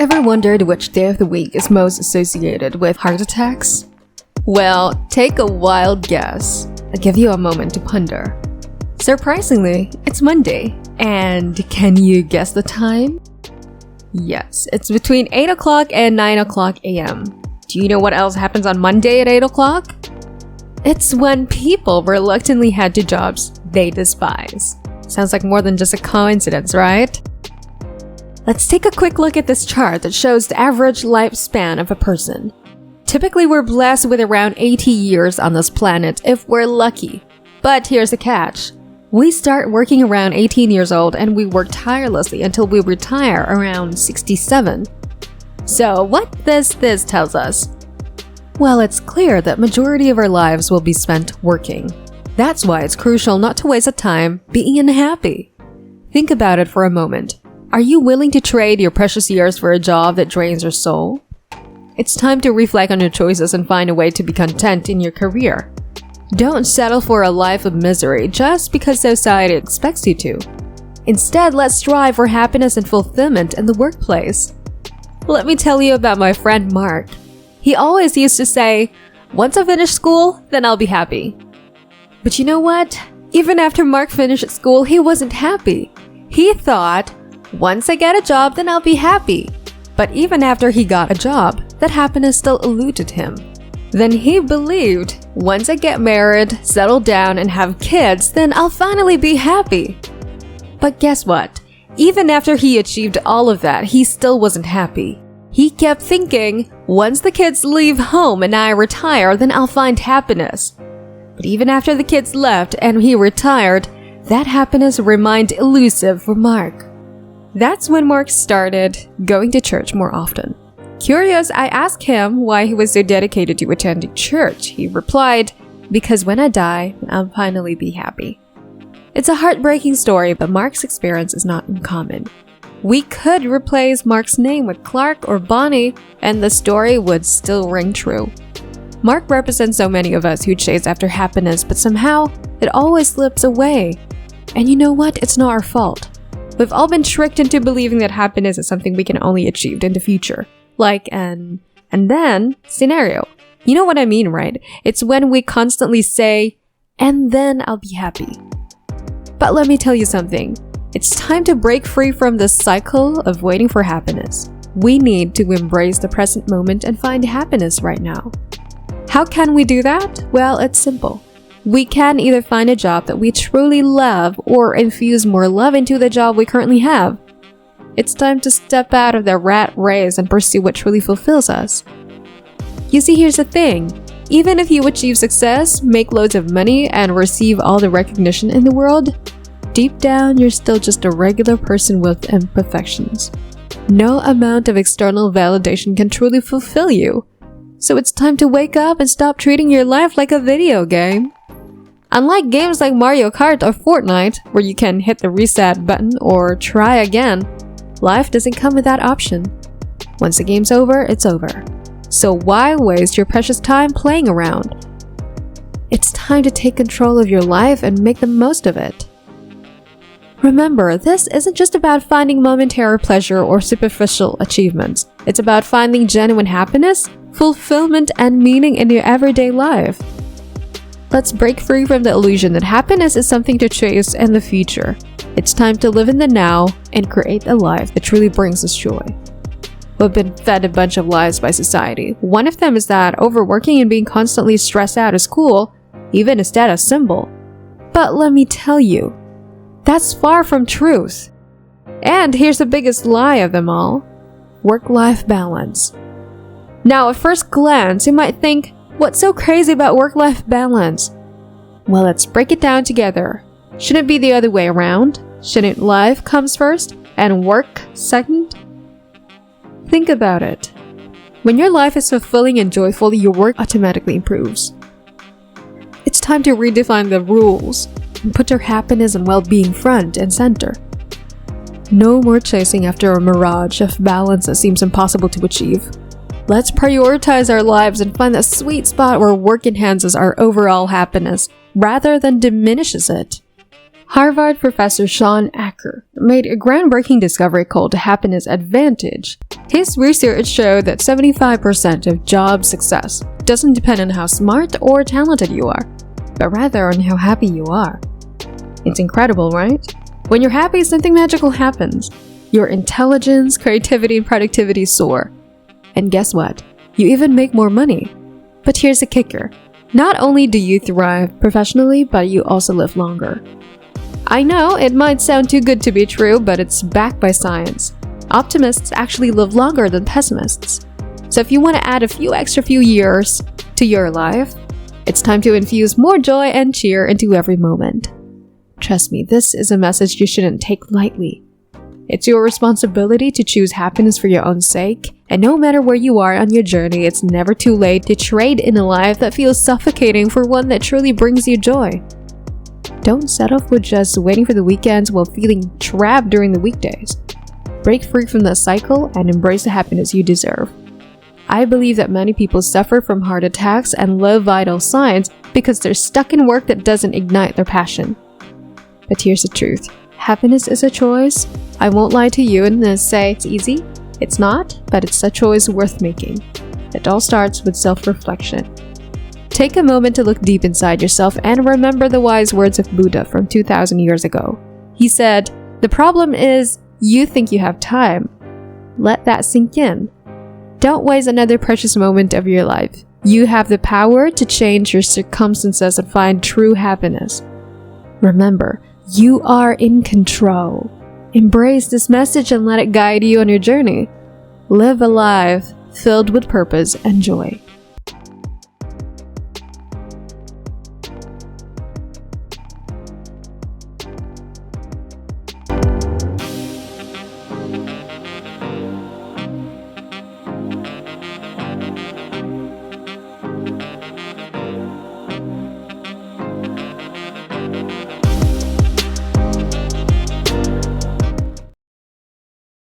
Ever wondered which day of the week is most associated with heart attacks? Well, take a wild guess. I'll give you a moment to ponder. Surprisingly, it's Monday. And can you guess the time? Yes, it's between 8 o'clock and 9 o'clock a.m. Do you know what else happens on Monday at 8 o'clock? It's when people reluctantly head to jobs they despise. Sounds like more than just a coincidence, right? Let's take a quick look at this chart that shows the average lifespan of a person. Typically, we're blessed with around 80 years on this planet if we're lucky. But here's the catch. We start working around 18 years old and we work tirelessly until we retire around 67. So what does this tell us? Well, it's clear that majority of our lives will be spent working. That's why it's crucial not to waste a time being unhappy. Think about it for a moment. Are you willing to trade your precious years for a job that drains your soul? It's time to reflect on your choices and find a way to be content in your career. Don't settle for a life of misery just because society expects you to. Instead, let's strive for happiness and fulfillment in the workplace. Let me tell you about my friend Mark. He always used to say, "Once I finish school, then I'll be happy." But you know what? Even after Mark finished school, he wasn't happy. He thought, "Once I get a job, then I'll be happy." But even after he got a job, that happiness still eluded him. Then he believed, "Once I get married, settle down, and have kids, then I'll finally be happy." But guess what? Even after he achieved all of that, he still wasn't happy. He kept thinking, "Once the kids leave home and I retire, then I'll find happiness." But even after the kids left and he retired, that happiness remained elusive for Mark. That's when Mark started going to church more often. Curious, I asked him why he was so dedicated to attending church. He replied, "Because when I die, I'll finally be happy." It's a heartbreaking story, but Mark's experience is not uncommon. We could replace Mark's name with Clark or Bonnie, and the story would still ring true. Mark represents so many of us who chase after happiness, but somehow it always slips away. And you know what? It's not our fault. We've all been tricked into believing that happiness is something we can only achieve in the future. Like an "and then" scenario. You know what I mean, right? It's when we constantly say, "and then I'll be happy." But let me tell you something. It's time to break free from this cycle of waiting for happiness. We need to embrace the present moment and find happiness right now. How can we do that? Well, it's simple. We can either find a job that we truly love or infuse more love into the job we currently have. It's time to step out of the rat race and pursue what truly fulfills us. You see, here's the thing. Even if you achieve success, make loads of money, and receive all the recognition in the world, deep down, you're still just a regular person with imperfections. No amount of external validation can truly fulfill you. So it's time to wake up and stop treating your life like a video game. Unlike games like Mario Kart or Fortnite, where you can hit the reset button or try again, life doesn't come with that option. Once the game's over, it's over. So why waste your precious time playing around? It's time to take control of your life and make the most of it. Remember, this isn't just about finding momentary pleasure or superficial achievements. It's about finding genuine happiness, fulfillment, and meaning in your everyday life. Let's break free from the illusion that happiness is something to chase in the future. It's time to live in the now and create a life that truly brings us joy. We've been fed a bunch of lies by society. One of them is that overworking and being constantly stressed out is cool, even a status symbol. But let me tell you, that's far from truth. And here's the biggest lie of them all: work-life balance. Now, at first glance, you might think, what's so crazy about work-life balance? Well, let's break it down together. Shouldn't it be the other way around? Shouldn't life comes first and work second? Think about it. When your life is fulfilling and joyful, your work automatically improves. It's time to redefine the rules and put your happiness and well-being front and center. No more chasing after a mirage of balance that seems impossible to achieve. Let's prioritize our lives and find that sweet spot where work enhances our overall happiness rather than diminishes it. Harvard professor Sean Acker made a groundbreaking discovery called the happiness advantage. His research showed that 75% of job success doesn't depend on how smart or talented you are, but rather on how happy you are. It's incredible, right? When you're happy, something magical happens. Your intelligence, creativity, and productivity soar. And guess what? You even make more money. But here's the kicker. Not only do you thrive professionally, but you also live longer. I know it might sound too good to be true, but it's backed by science. Optimists actually live longer than pessimists. So if you want to add a few years to your life, it's time to infuse more joy and cheer into every moment. Trust me, this is a message you shouldn't take lightly. It's your responsibility to choose happiness for your own sake, and no matter where you are on your journey, it's never too late to trade in a life that feels suffocating for one that truly brings you joy. Don't settle for just waiting for the weekends while feeling trapped during the weekdays. Break free from that cycle and embrace the happiness you deserve. I believe that many people suffer from heart attacks and low vital signs because they're stuck in work that doesn't ignite their passion. But here's the truth. Happiness is a choice. I won't lie to you and say it's easy. It's not, but it's a choice worth making. It all starts with self-reflection. Take a moment to look deep inside yourself and remember the wise words of Buddha from 2,000 years ago. He said, "The problem is you think you have time. Let that sink in. Don't waste another precious moment of your life. You have the power to change your circumstances and find true happiness. Remember, you are in control. Embrace this message and let it guide you on your journey. Live a life filled with purpose and joy."